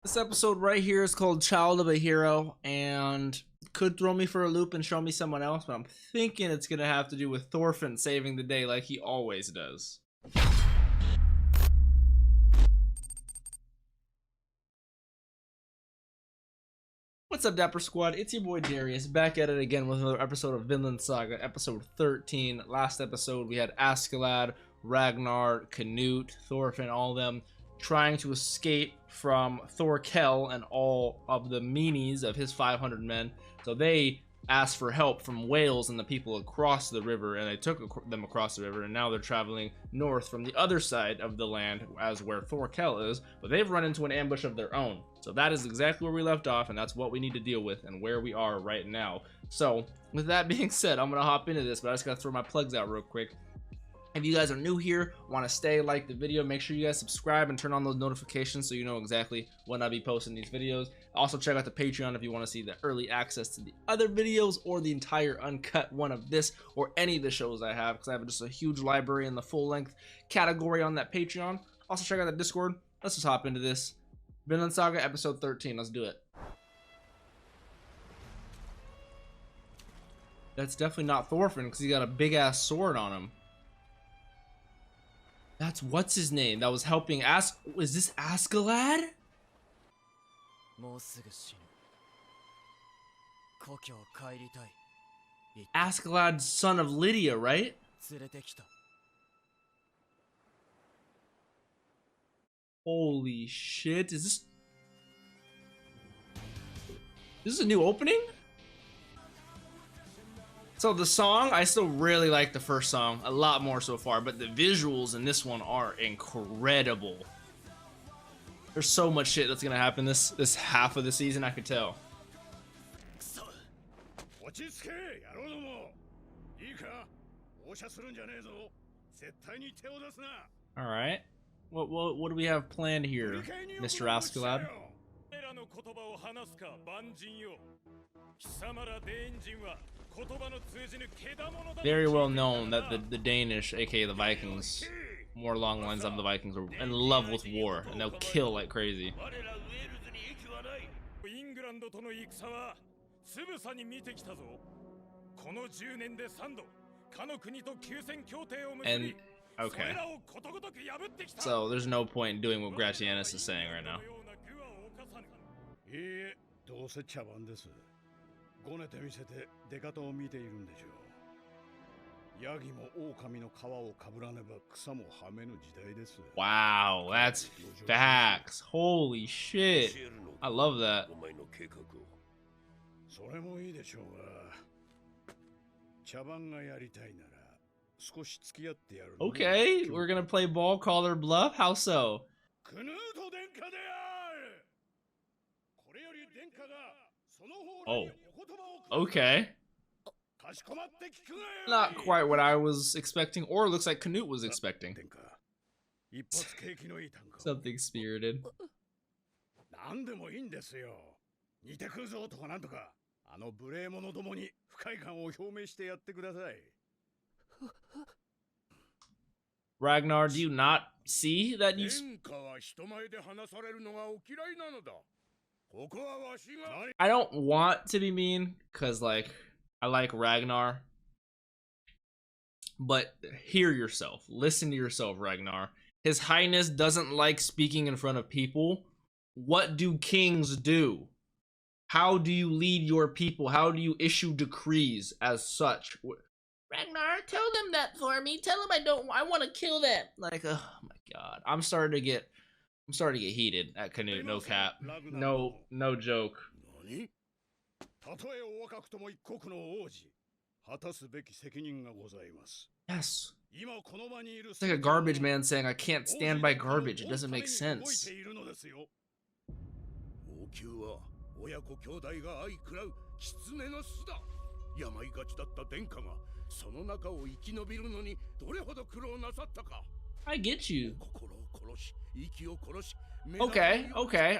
This episode right here is called Child of a Hero, and could throw me for a loop and show me someone else, but I'm thinking it's gonna have to do with Thorfinn saving the day like he always does. What's up, Dapper Squad? It's your boy Darius, back at it again with another episode of Vinland Saga, episode 13. Last episode we had Askeladd, Ragnar, Canute, Thorfinn, all of them trying to escape from Thorkel and all of the meanies of his 500 men. So they asked for help from Wales and the people across the river, and they took them across the river, and now they're traveling north from the other side of the land as where Thorkel is, but they've run into an ambush of their own. So that is exactly where we left off, and that's what we need to deal with and where we are right now. So with that being said, I'm gonna hop into this, but I just gotta throw my plugs out real quick. If you guys are new here, want to stay, like the video, make sure you guys subscribe and turn on those notifications so you know exactly when I be posting these videos. Also check out the Patreon if you want to see the early access to the other videos or the entire uncut one of this or any of the shows I have, because I have just a huge library in the full-length category on that Patreon. Also check out the Discord. Let's just hop into this. Vinland Saga episode 13. Let's do it. That's definitely not Thorfinn because he got a big-ass sword on him. That's what's his name that was helping is this Askeladd? Askeladd, son of Lydia, right? Holy shit, is this a new opening? So the song, I still really like the first song a lot more so far, but the visuals in this one are incredible. There's so much shit that's gonna happen this half of the season, I could tell. All right, what do we have planned here, Mr. Askeladd? Very well known that the Danish, aka the Vikings, more along the lines of the Vikings, are in love with war and they'll kill like crazy. And okay, so there's no point in doing what Gratianus is saying right now. Wow, that's facts. Holy shit. I love that. Okay, we're gonna play ball, call her bluff. How so? Oh, okay. Not quite what I was expecting, or looks like Canute was expecting. Something spirited. Ragnar, do you not see that you... I don't want to be mean, because, like, I like Ragnar. But hear yourself. Listen to yourself, Ragnar. His Highness doesn't like speaking in front of people. What do kings do? How do you lead your people? How do you issue decrees as such? Ragnar, tell them that for me. Tell them I want to kill them. Like, oh my god. I'm starting to get heated at Canute, no cap. No joke. Yes. It's like a garbage man saying, I can't stand by garbage. It doesn't make sense. I get you. Okay.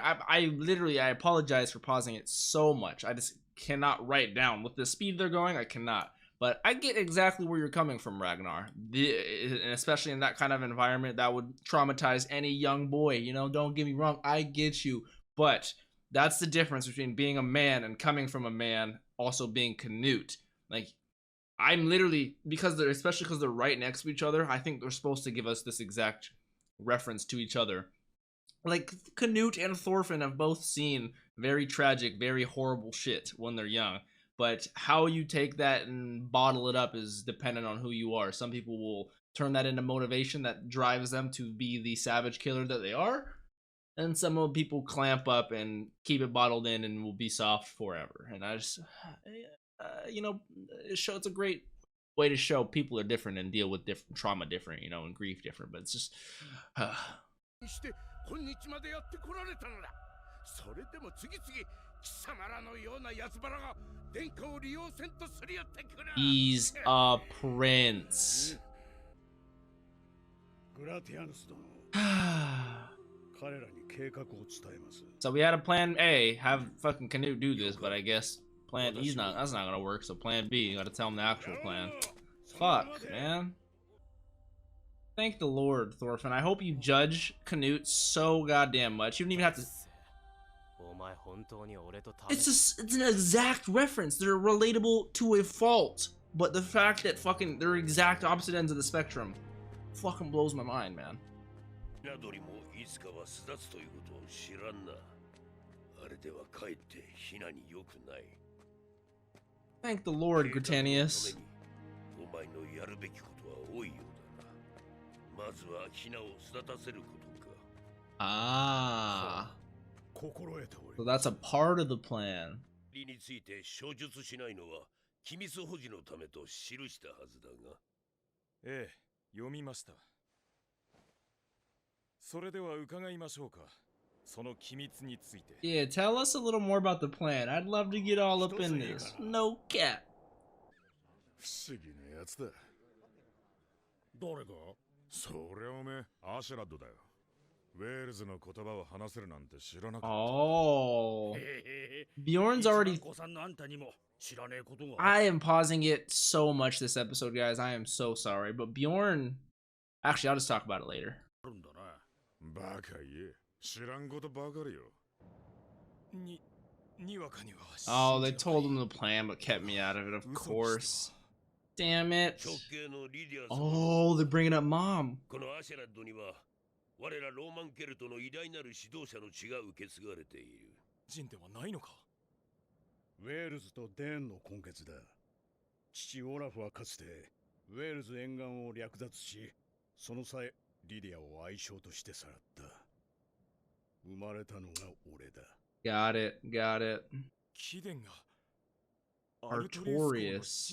I apologize for pausing it so much. I just cannot write down. With the speed they're going, I cannot. But I get exactly where you're coming from, Ragnar. And especially in that kind of environment, that would traumatize any young boy. You know, don't get me wrong, I get you. But that's the difference between being a man and coming from a man, also being Canute. Like, I'm literally, because they're, especially because they're right next to each other, I think they're supposed to give us this exact reference to each other. Like, Canute and Thorfinn have both seen very tragic, very horrible shit when they're young. But how you take that and bottle it up is dependent on who you are. Some people will turn that into motivation that drives them to be the savage killer that they are. And some people clamp up and keep it bottled in and will be soft forever. And I just, it's a great way to show people are different and deal with different trauma different, and grief different. But it's just, he's a prince. So we had a plan A, have fucking Canute do this, but I guess plan that's not gonna work, so plan B, you gotta tell him the actual plan. Fuck, man. Thank the Lord, Thorfinn. I hope you judge Canute so goddamn much. You don't even have to. It's an exact reference. They're relatable to a fault. But the fact that fucking they're exact opposite ends of the spectrum fucking blows my mind, man. Thank the Lord, Gritanius. Ah. So that's a part of the plan. Yeah, tell us a little more about the plan. I'd love to get all up in this. No cap. Oh. Bjorn's already... I am pausing it so much this episode, guys. I am so sorry. But Bjorn... Actually, I'll just talk about it later. Oh, they told him the plan but kept me out of it, of course. Damn it. Oh, they're bringing up Mom. Got it, got it. Artorius.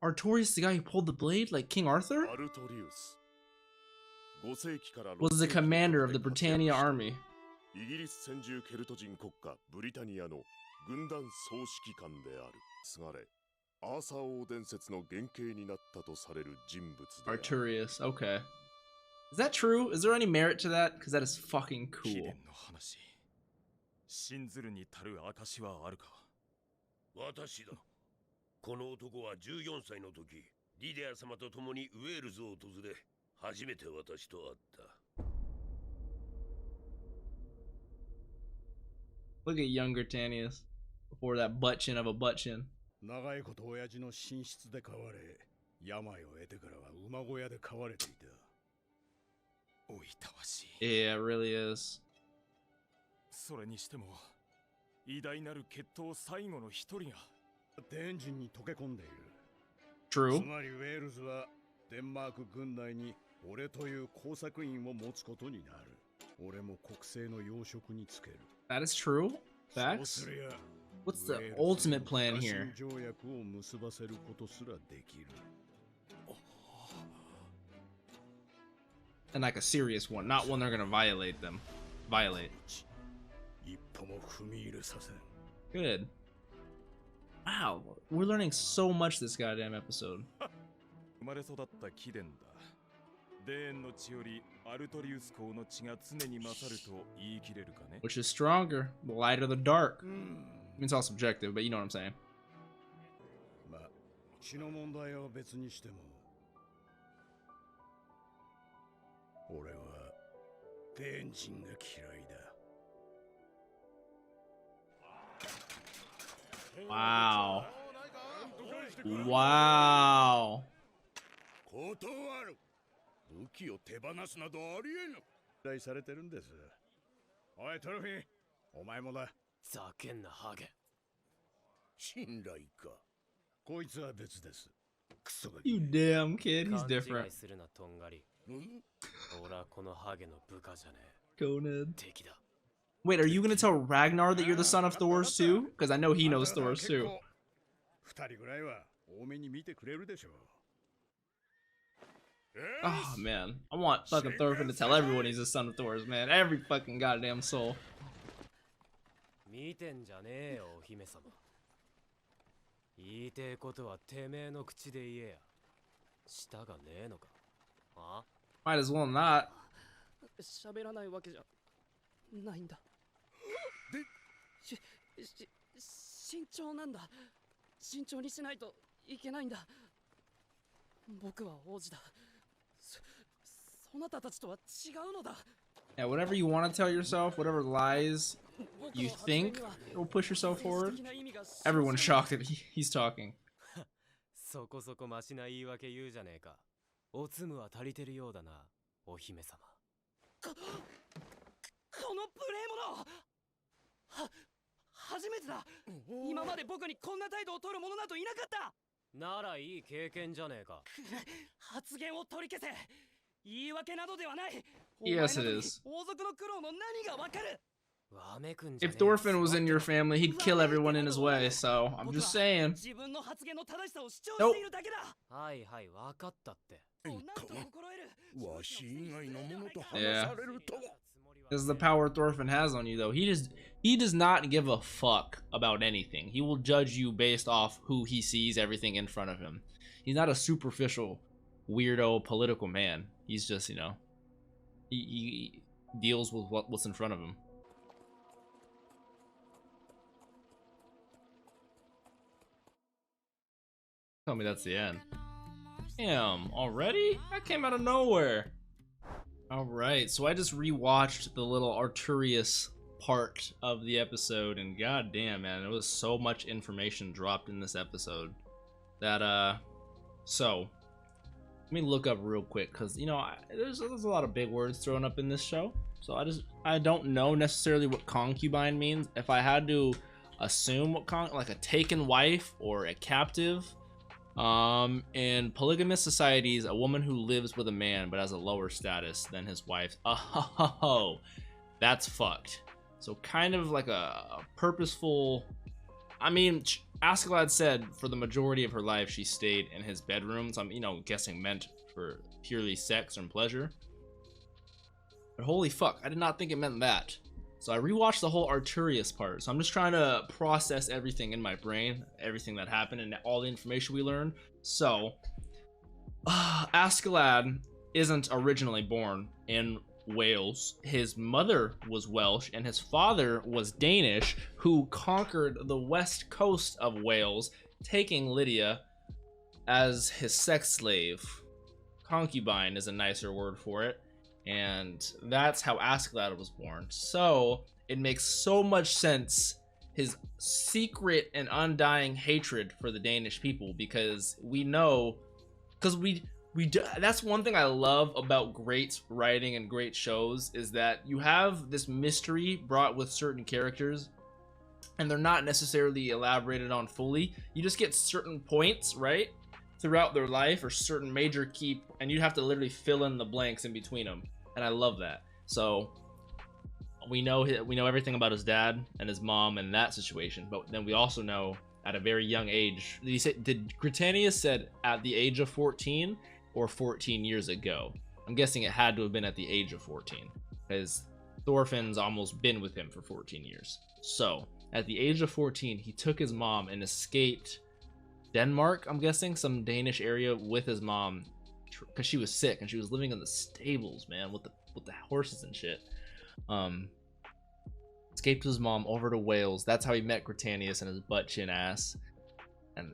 Artorius, the guy who pulled the blade, like King Arthur? Was the commander of the Britannia army. Artorius, okay. Is that true? Is there any merit to that? Because that is fucking cool. Look at young Gritanius before that butt chin of a butt chin. Yeah, it really is. True. That is true. Facts. What's the ultimate plan here? And like a serious one, not one they're gonna violate. Good. Wow, we're learning so much this goddamn episode. Which is stronger, the light or the dark? I mean, it's all subjective, but you know what I'm saying. Wow. Wow. 断る。武器を手放すなどありえぬ。依頼されてるんです。おいトロフィー、お前もだ。ざけんなハゲ。信頼か。こいつは別です。クソガ You キ。damn kid, he's 勘違 different. いするなとんがり。うん俺はこのハゲの部下じゃね Conan. え。敵だ。 Wait, are you gonna tell Ragnar that you're the son of Thor's too? Because I know he knows Thor's too. 二人ぐらいは多めに見てくれるでしょう。Oh man, I want fucking Thorfinn to tell everyone he's the son of Thor's, man. Every fucking goddamn soul. 見てんじゃねえよ、お姫様。言いてえことはてめえの口で言えや。舌がねえのか。あ Might as well not. 喋らないわけじゃないんだ。慎重なんだ。慎重にしないといけないんだ。僕は王子だ。そなたたちとは違うのだ。 Yeah, whatever you want to tell yourself, whatever lies you think will push yourself forward. Everyone's shocked that he's talking. そこそこマシな言い訳言うじゃねえか。おつむは足りてるようだな、お姫様。この無礼者初めてだ。今まで僕にこんな態度を取る者などいなかった。ならいい経験じゃねえか。発言を取り消せ。言い訳などではない。 Yes, it is. 王族の苦労の何がわかる。 わめくんじゃね If え。 Thorfinn was in your family, he'd kill everyone in his way, so I'm just saying. 自分の発言の正しさを主張しているだけだ。はいはい、わかったって。なんと心得る。わし以外の者と話 Yeah. されるとは。 This is the power Thorfinn has on you, though. He does not give a fuck about anything. He will judge you based off who he sees everything in front of him. He's not a superficial, weirdo political man. He's just, you know, he deals with what's in front of him. Tell me that's the end. Damn, already? That came out of nowhere. Alright, so I just rewatched the little Arturius part of the episode, and goddamn, man, there was so much information dropped in this episode that, so, let me look up real quick, because, you know, there's a lot of big words thrown up in this show, so I don't know necessarily what concubine means. If I had to assume what like a taken wife or a captive, in polygamous societies, a woman who lives with a man but has a lower status than his wife. Oh, that's fucked. So kind of like a purposeful. I mean, Askeladd said for the majority of her life she stayed in his bedroom. So I'm, you know, guessing meant for purely sex and pleasure. But holy fuck, I did not think it meant that. So I rewatched the whole Arturius part. So I'm just trying to process everything in my brain, everything that happened and all the information we learned. So, Askeladd isn't originally born in Wales. His mother was Welsh and his father was Danish, who conquered the west coast of Wales, taking Lydia as his sex slave. Concubine is a nicer word for it. And that's how Askeladd was born. So it makes so much sense, his secret and undying hatred for the Danish people, because we know, because that's one thing I love about great writing and great shows, is that you have this mystery brought with certain characters and they're not necessarily elaborated on fully. You just get certain points, right, throughout their life, or certain major key, and you have to literally fill in the blanks in between them. And I love that. So we know everything about his dad and his mom and that situation, but then we also know at a very young age. Did Britannius said at the age of 14 or 14 years ago? I'm guessing it had to have been at the age of 14, because Thorfinn's almost been with him for 14 years. So at the age of 14, he took his mom and escaped Denmark, I'm guessing, some Danish area, with his mom, because she was sick and she was living in the stables, man, with the horses and shit. Escaped his mom over to Wales. That's how he met Britannius and his butt chin ass. And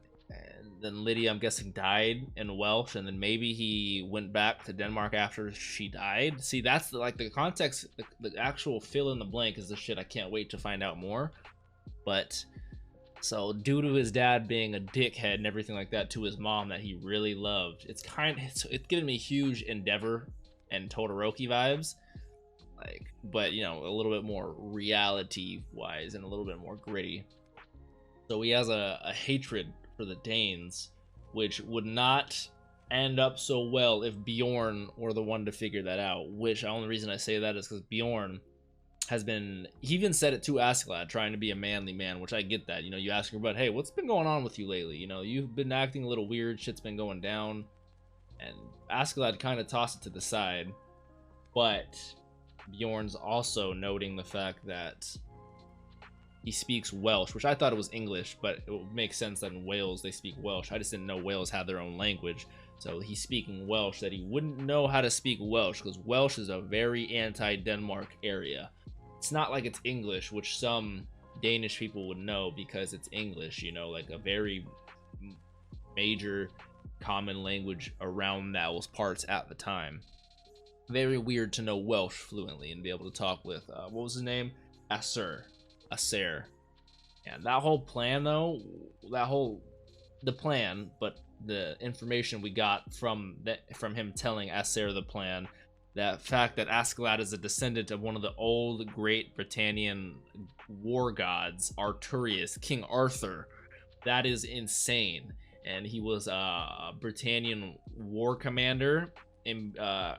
then Lydia, I'm guessing, died in Welsh, and then maybe he went back to Denmark after she died. See, that's the context, the actual fill in the blank is the shit I can't wait to find out more. But So due to his dad being a dickhead and everything like that to his mom that he really loved, it's giving me huge Endeavor and Todoroki vibes, like, but you know, a little bit more reality wise and a little bit more gritty. So he has a hatred for the Danes, which would not end up so well if Bjorn were the one to figure that out. Which the only reason I say that is because Bjorn he even said it to Askeladd, trying to be a manly man, which I get that. You know, you ask her about, hey, what's been going on with you lately? You know, you've been acting a little weird, shit's been going down. And Askeladd kind of tossed it to the side. But Bjorn's also noting the fact that he speaks Welsh, which I thought it was English, but it would make sense that in Wales they speak Welsh. I just didn't know Wales had their own language. So he's speaking Welsh, that he wouldn't know how to speak Welsh, because Welsh is a very anti-Denmark area. It's not like it's English, which some Danish people would know because it's English, you know, like a very major common language around those parts at the time. Very weird to know Welsh fluently and be able to talk with, what was his name? Acer. And that whole plan, though, the plan, but the information we got from him telling Acer the plan, that fact that Askeladd is a descendant of one of the old great Britannian war gods, Arturius, King Arthur. That is insane. And he was a Britannian war commander in the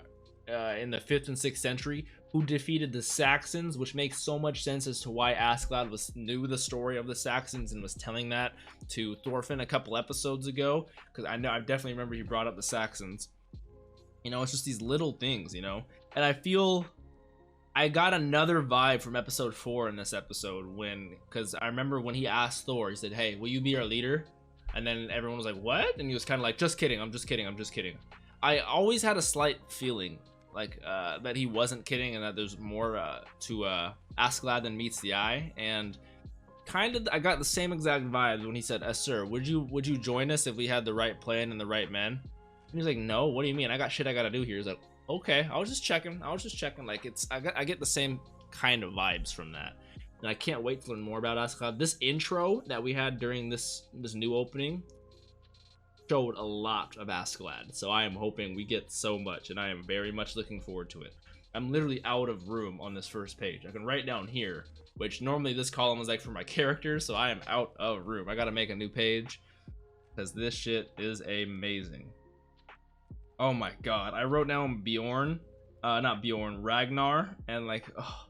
5th and 6th century who defeated the Saxons, which makes so much sense as to why Askeladd knew the story of the Saxons and was telling that to Thorfinn a couple episodes ago, because I definitely remember he brought up the Saxons. You know, it's just these little things, you know. And I feel I got another vibe from episode 4 in this episode, because I remember when he asked Thor, he said, hey, will you be our leader? And then everyone was like, what? And he was kind of like, just kidding, I'm just kidding. I always had a slight feeling like that he wasn't kidding and that there's more to Askeladd than meets the eye. And kind of I got the same exact vibes when he said, sir, would you join us if we had the right plan and the right men? And he's like, no, what do you mean? I got shit I gotta do here. He's like, okay, I was just checking. Like, I get the same kind of vibes from that. And I can't wait to learn more about Askeladd. This intro that we had during this new opening showed a lot of Askeladd. So I am hoping we get so much, and I am very much looking forward to it. I'm literally out of room on this first page. I can write down here, which normally this column is like for my characters, so I am out of room. I gotta make a new page because this shit is amazing. Oh my god, I wrote down Ragnar, and like, oh,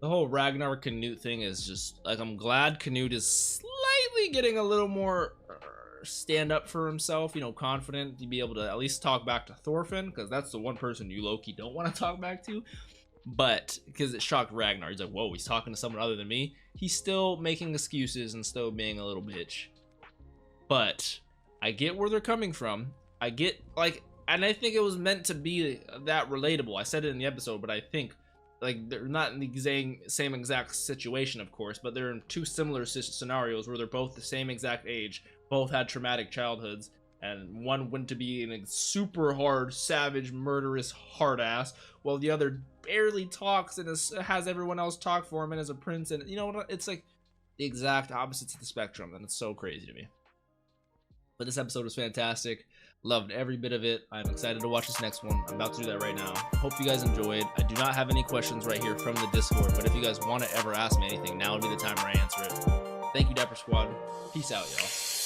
the whole Ragnar Canute thing is just like, I'm glad Canute is slightly getting a little more stand up for himself, you know, confident to be able to at least talk back to Thorfinn, because that's the one person you low-key don't want to talk back to. But because it shocked Ragnar, he's like, whoa, he's talking to someone other than me. He's still making excuses and still being a little bitch. But I get where they're coming from. I get, like, and I think it was meant to be that relatable. I said it in the episode, but I think, like, they're not in the same exact situation, of course, but they're in two similar scenarios where they're both the same exact age, both had traumatic childhoods, and one went to be a super hard, savage, murderous hard ass, while the other barely talks and has everyone else talk for him and is a prince, and you know, it's like the exact opposites of the spectrum, and it's so crazy to me. But this episode was fantastic. Loved every bit of it. I'm excited to watch this next one. I'm about to do that right now. Hope you guys enjoyed. I do not have any questions right here from the Discord, but if you guys want to ever ask me anything, now would be the time where I answer it. Thank you, Dapper Squad. Peace out, y'all.